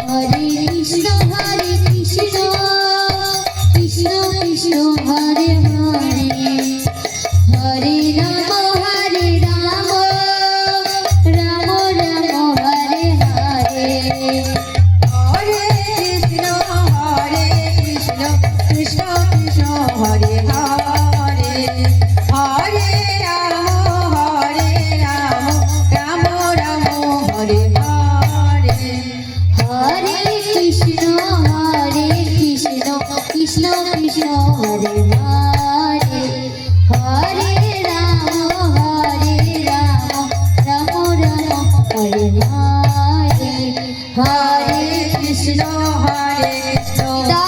Hare Krishna Krishna Krishna Krishna Hare Hare Hare Ram Ram Ram Hare Hare Hare Krishna Krishna Krishna Hare Hare Hare Ram Ram Ram Hare Hare Hare Krishna Krishna Krishna Krishna Hare Hare Hare Ram Ram Ram Hare Hare Hare Krishna Krishna